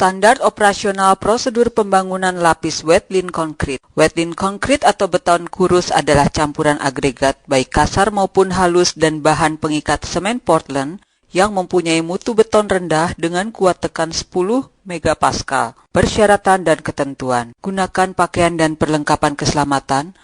Standar operasional prosedur pembangunan lapis wet-lean concrete. Wet-lean concrete atau beton kurus adalah campuran agregat baik kasar maupun halus dan bahan pengikat semen Portland yang mempunyai mutu beton rendah dengan kuat tekan 10 megapascal. Persyaratan dan ketentuan. Gunakan pakaian dan perlengkapan keselamatan.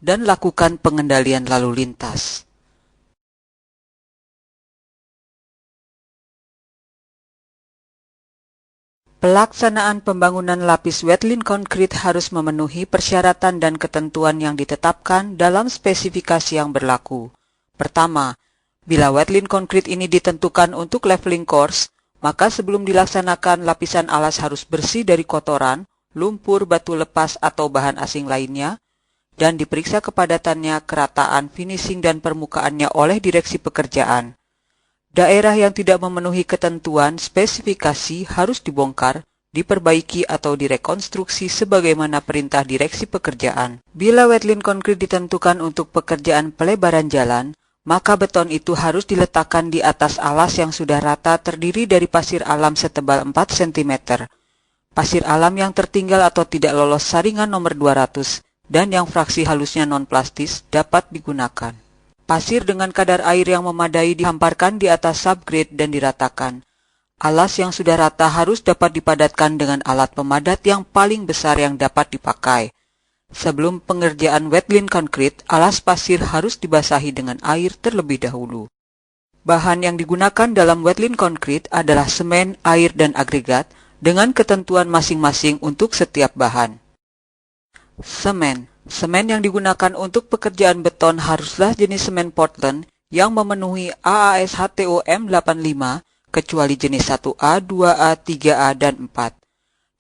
Dan lakukan pengendalian lalu lintas. Pelaksanaan pembangunan lapis wet-lean concrete harus memenuhi persyaratan dan ketentuan yang ditetapkan dalam spesifikasi yang berlaku. Pertama, bila wet-lean concrete ini ditentukan untuk leveling course, maka sebelum dilaksanakan lapisan alas harus bersih dari kotoran, lumpur, batu lepas atau bahan asing lainnya, dan diperiksa kepadatannya, kerataan, finishing, dan permukaannya oleh direksi pekerjaan. Daerah yang tidak memenuhi ketentuan spesifikasi harus dibongkar, diperbaiki, atau direkonstruksi sebagaimana perintah direksi pekerjaan. Bila wet-lean concrete ditentukan untuk pekerjaan pelebaran jalan, maka beton itu harus diletakkan di atas alas yang sudah rata terdiri dari pasir alam setebal 4 cm. Pasir alam yang tertinggal atau tidak lolos saringan nomor 200 dan yang fraksi halusnya non-plastis dapat digunakan. Pasir dengan kadar air yang memadai dihamparkan di atas subgrade dan diratakan. Alas yang sudah rata harus dapat dipadatkan dengan alat pemadat yang paling besar yang dapat dipakai. Sebelum pengerjaan wet-lean concrete, alas pasir harus dibasahi dengan air terlebih dahulu. Bahan yang digunakan dalam wet-lean concrete adalah semen, air, dan agregat dengan ketentuan masing-masing untuk setiap bahan. Semen. Semen yang digunakan untuk pekerjaan beton haruslah jenis semen Portland yang memenuhi AAS HTO M85 kecuali jenis 1A, 2A, 3A, dan 4.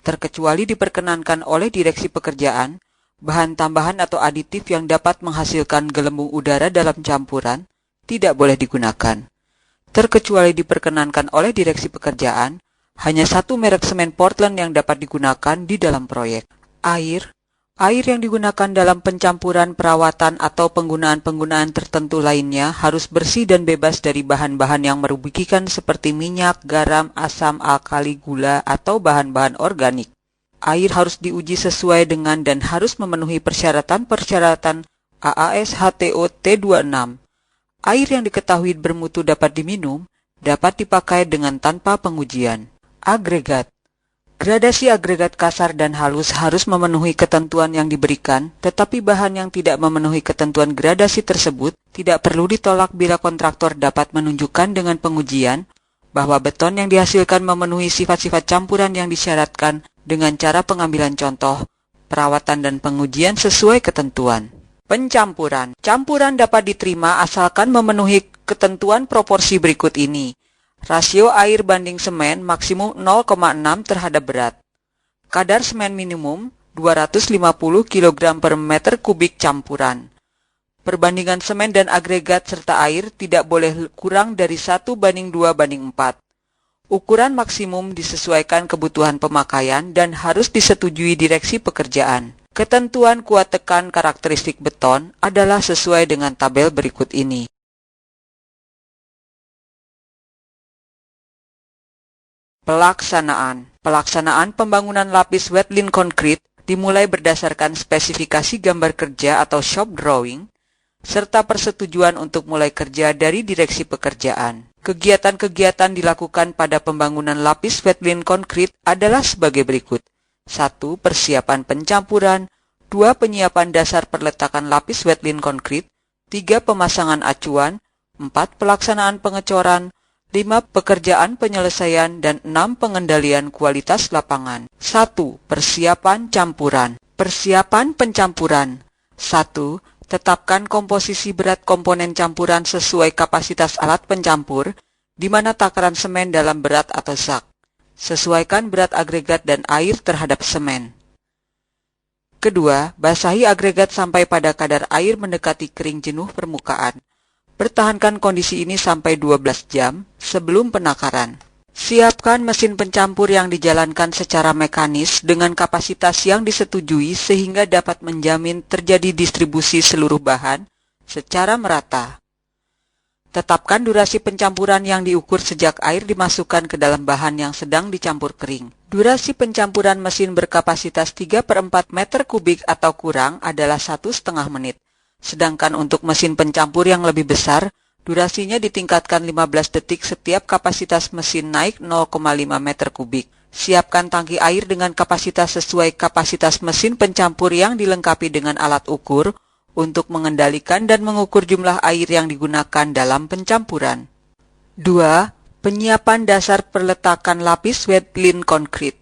Terkecuali diperkenankan oleh direksi pekerjaan, bahan tambahan atau aditif yang dapat menghasilkan gelembung udara dalam campuran tidak boleh digunakan. Terkecuali diperkenankan oleh direksi pekerjaan, hanya satu merek semen Portland yang dapat digunakan di dalam proyek. Air yang digunakan dalam pencampuran, perawatan, atau penggunaan-penggunaan tertentu lainnya harus bersih dan bebas dari bahan-bahan yang merugikan seperti minyak, garam, asam, alkali, gula, atau bahan-bahan organik. Air harus diuji sesuai dengan dan harus memenuhi persyaratan-persyaratan AAS HTO T26. Air yang diketahui bermutu dapat diminum, dapat dipakai dengan tanpa pengujian. Agregat. Gradasi agregat kasar dan halus harus memenuhi ketentuan yang diberikan, tetapi bahan yang tidak memenuhi ketentuan gradasi tersebut tidak perlu ditolak bila kontraktor dapat menunjukkan dengan pengujian bahwa beton yang dihasilkan memenuhi sifat-sifat campuran yang disyaratkan dengan cara pengambilan contoh, perawatan dan pengujian sesuai ketentuan. Pencampuran. Campuran dapat diterima asalkan memenuhi ketentuan proporsi berikut ini. Rasio air banding semen maksimum 0,6 terhadap berat. Kadar semen minimum 250 kg per meter kubik campuran. Perbandingan semen dan agregat serta air tidak boleh kurang dari 1:2:4. Ukuran maksimum disesuaikan kebutuhan pemakaian dan harus disetujui direksi pekerjaan. Ketentuan kuat tekan karakteristik beton adalah sesuai dengan tabel berikut ini. Pelaksanaan pembangunan lapis wet-lean concrete dimulai berdasarkan spesifikasi gambar kerja atau shop drawing, serta persetujuan untuk mulai kerja dari direksi pekerjaan. Kegiatan-kegiatan dilakukan pada pembangunan lapis wet-lean concrete adalah sebagai berikut. 1. Persiapan pencampuran. 2. Penyiapan dasar perletakan lapis wet-lean concrete. 3. Pemasangan acuan. 4. Pelaksanaan pengecoran. 5. Pekerjaan penyelesaian, dan 6. Pengendalian kualitas lapangan. 1. Persiapan campuran. Persiapan pencampuran. 1. Tetapkan komposisi berat komponen campuran sesuai kapasitas alat pencampur, di mana takaran semen dalam berat atau zak. Sesuaikan berat agregat dan air terhadap semen. Kedua, basahi agregat sampai pada kadar air mendekati kering jenuh permukaan. Pertahankan kondisi ini sampai 12 jam sebelum penakaran. Siapkan mesin pencampur yang dijalankan secara mekanis dengan kapasitas yang disetujui sehingga dapat menjamin terjadi distribusi seluruh bahan secara merata. Tetapkan durasi pencampuran yang diukur sejak air dimasukkan ke dalam bahan yang sedang dicampur kering. Durasi pencampuran mesin berkapasitas 3/4 meter kubik atau kurang adalah 1,5 menit. Sedangkan untuk mesin pencampur yang lebih besar, durasinya ditingkatkan 15 detik setiap kapasitas mesin naik 0,5 meter kubik. Siapkan tangki air dengan kapasitas sesuai kapasitas mesin pencampur yang dilengkapi dengan alat ukur untuk mengendalikan dan mengukur jumlah air yang digunakan dalam pencampuran. 2. Penyiapan dasar perletakan lapis wet-lined concrete.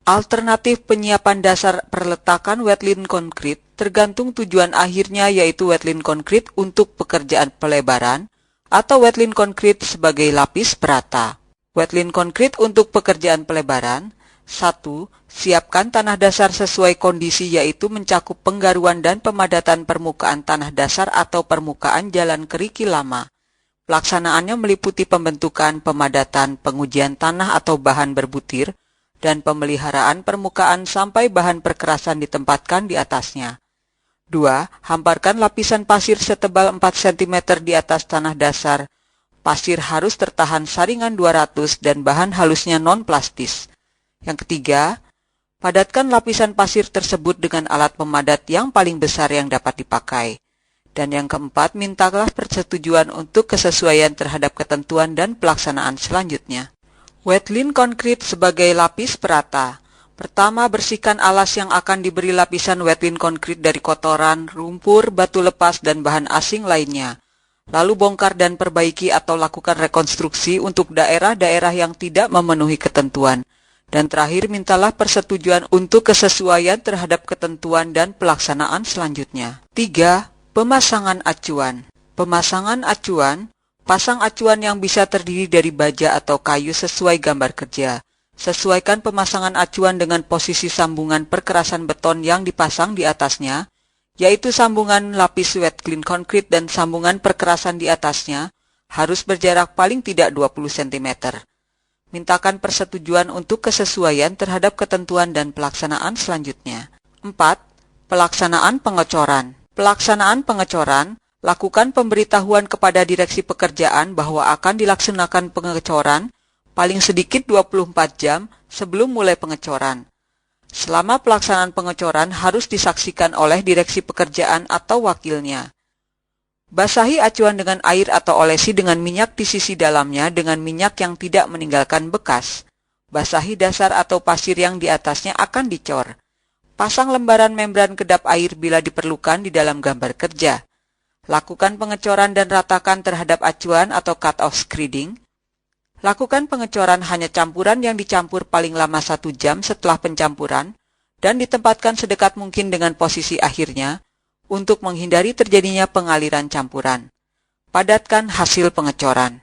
Alternatif penyiapan dasar perletakan wet-lined concrete tergantung tujuan akhirnya, yaitu wet-lined concrete untuk pekerjaan pelebaran atau wet-lined concrete sebagai lapis perata. Wet-lined concrete untuk pekerjaan pelebaran. 1. Siapkan tanah dasar sesuai kondisi, yaitu mencakup penggaruan dan pemadatan permukaan tanah dasar atau permukaan jalan kerikil lama. Pelaksanaannya meliputi pembentukan, pemadatan, pengujian tanah atau bahan berbutir, dan pemeliharaan permukaan sampai bahan perkerasan ditempatkan di atasnya. 2. Hamparkan lapisan pasir setebal 4 cm di atas tanah dasar. Pasir harus tertahan saringan 200 dan bahan halusnya non-plastis. Yang ketiga, padatkan lapisan pasir tersebut dengan alat pemadat yang paling besar yang dapat dipakai. Dan yang keempat, mintalah persetujuan untuk kesesuaian terhadap ketentuan dan pelaksanaan selanjutnya. Wet-lined concrete sebagai lapis perata. Pertama, bersihkan alas yang akan diberi lapisan wet-lined concrete dari kotoran, lumpur, batu lepas, dan bahan asing lainnya. Lalu bongkar dan perbaiki atau lakukan rekonstruksi untuk daerah-daerah yang tidak memenuhi ketentuan. Dan terakhir, mintalah persetujuan untuk kesesuaian terhadap ketentuan dan pelaksanaan selanjutnya. 3. Pemasangan acuan. Pemasangan acuan. Pasang acuan yang bisa terdiri dari baja atau kayu sesuai gambar kerja. Sesuaikan pemasangan acuan dengan posisi sambungan perkerasan beton yang dipasang di atasnya, yaitu sambungan lapis wet-lined concrete dan sambungan perkerasan di atasnya harus berjarak paling tidak 20 cm. Mintakan persetujuan untuk kesesuaian terhadap ketentuan dan pelaksanaan selanjutnya. 4. Pelaksanaan pengecoran. Pelaksanaan pengecoran. Lakukan pemberitahuan kepada direksi pekerjaan bahwa akan dilaksanakan pengecoran paling sedikit 24 jam sebelum mulai pengecoran. Selama pelaksanaan pengecoran harus disaksikan oleh direksi pekerjaan atau wakilnya. Basahi acuan dengan air atau olesi dengan minyak di sisi dalamnya dengan minyak yang tidak meninggalkan bekas. Basahi dasar atau pasir yang di atasnya akan dicor. Pasang lembaran membran kedap air bila diperlukan di dalam gambar kerja. Lakukan pengecoran dan ratakan terhadap acuan atau cut-off screeding. Lakukan pengecoran hanya campuran yang dicampur paling lama 1 jam setelah pencampuran dan ditempatkan sedekat mungkin dengan posisi akhirnya untuk menghindari terjadinya pengaliran campuran. Padatkan hasil pengecoran.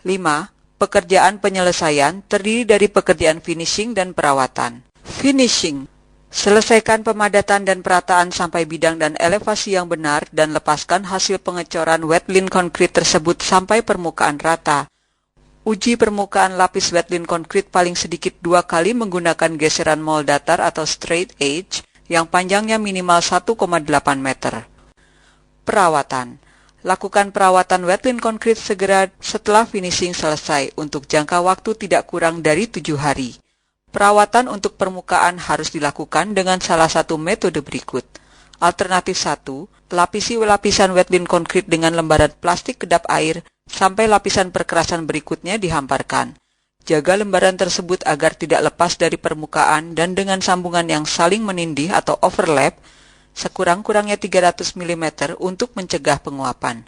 5. Pekerjaan penyelesaian terdiri dari pekerjaan finishing dan perawatan. Finishing. Selesaikan pemadatan dan perataan sampai bidang dan elevasi yang benar dan lepaskan hasil pengecoran wet-lined concrete tersebut sampai permukaan rata. Uji permukaan lapis wet-lined concrete paling sedikit 2 kali menggunakan geseran mold datar atau straight edge yang panjangnya minimal 1,8 meter. Perawatan. Lakukan perawatan wet-lined concrete segera setelah finishing selesai untuk jangka waktu tidak kurang dari 7 hari. Perawatan untuk permukaan harus dilakukan dengan salah satu metode berikut. Alternatif 1, lapisi lapisan wet-lined concrete dengan lembaran plastik kedap air sampai lapisan perkerasan berikutnya dihamparkan. Jaga lembaran tersebut agar tidak lepas dari permukaan dan dengan sambungan yang saling menindih atau overlap sekurang-kurangnya 300 mm untuk mencegah penguapan.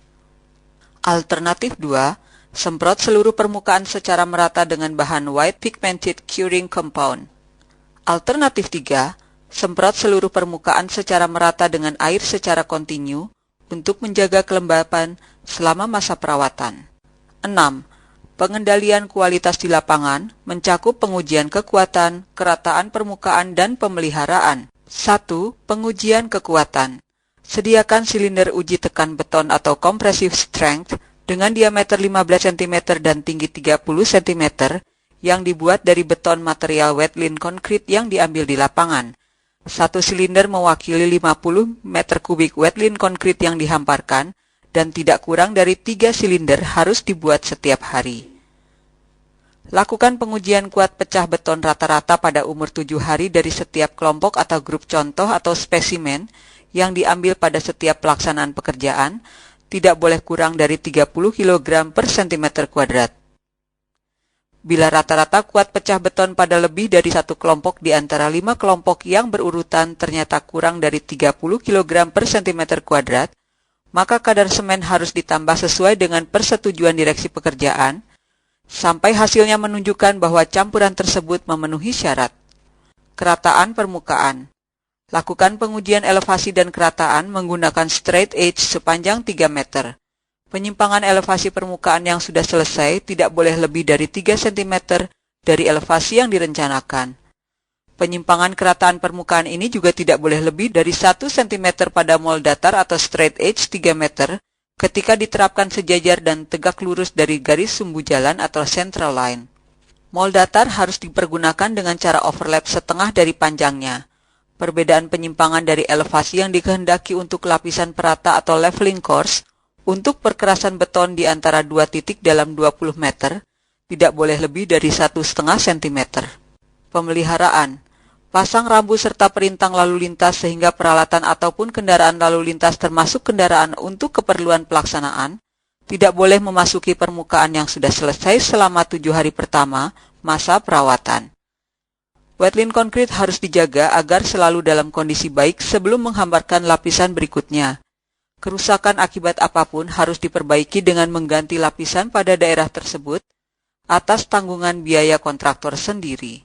Alternatif 2, semprot seluruh permukaan secara merata dengan bahan white pigmented curing compound. Alternatif 3, semprot seluruh permukaan secara merata dengan air secara kontinu untuk menjaga kelembapan selama masa perawatan. 6. Pengendalian kualitas di lapangan mencakup pengujian kekuatan, kerataan permukaan, dan pemeliharaan. 1. Pengujian kekuatan. Sediakan silinder uji tekan beton atau compressive strength dengan diameter 15 cm dan tinggi 30 cm yang dibuat dari beton material wetland concrete yang diambil di lapangan. Satu silinder mewakili 50 meter kubik wetland concrete yang dihamparkan dan tidak kurang dari 3 silinder harus dibuat setiap hari. Lakukan pengujian kuat pecah beton rata-rata pada umur 7 hari dari setiap kelompok atau grup contoh atau spesimen yang diambil pada setiap pelaksanaan pekerjaan, tidak boleh kurang dari 30 kg per cm kuadrat. Bila rata-rata kuat pecah beton pada lebih dari satu kelompok di antara 5 kelompok yang berurutan ternyata kurang dari 30 kg per cm kuadrat, maka kadar semen harus ditambah sesuai dengan persetujuan direksi pekerjaan, sampai hasilnya menunjukkan bahwa campuran tersebut memenuhi syarat. Kerataan permukaan. Lakukan pengujian elevasi dan kerataan menggunakan straight edge sepanjang 3 meter. Penyimpangan elevasi permukaan yang sudah selesai tidak boleh lebih dari 3 cm dari elevasi yang direncanakan. Penyimpangan kerataan permukaan ini juga tidak boleh lebih dari 1 cm pada mol datar atau straight edge 3 meter ketika diterapkan sejajar dan tegak lurus dari garis sumbu jalan atau central line. Mol datar harus dipergunakan dengan cara overlap setengah dari panjangnya. Perbedaan penyimpangan dari elevasi yang dikehendaki untuk lapisan perata atau leveling course untuk perkerasan beton di antara dua titik dalam 20 meter tidak boleh lebih dari 1,5 cm. Pemeliharaan. Pasang rambu serta perintang lalu lintas sehingga peralatan ataupun kendaraan lalu lintas termasuk kendaraan untuk keperluan pelaksanaan tidak boleh memasuki permukaan yang sudah selesai selama 7 hari pertama masa perawatan. Wetland concrete harus dijaga agar selalu dalam kondisi baik sebelum menghamparkan lapisan berikutnya. Kerusakan akibat apapun harus diperbaiki dengan mengganti lapisan pada daerah tersebut atas tanggungan biaya kontraktor sendiri.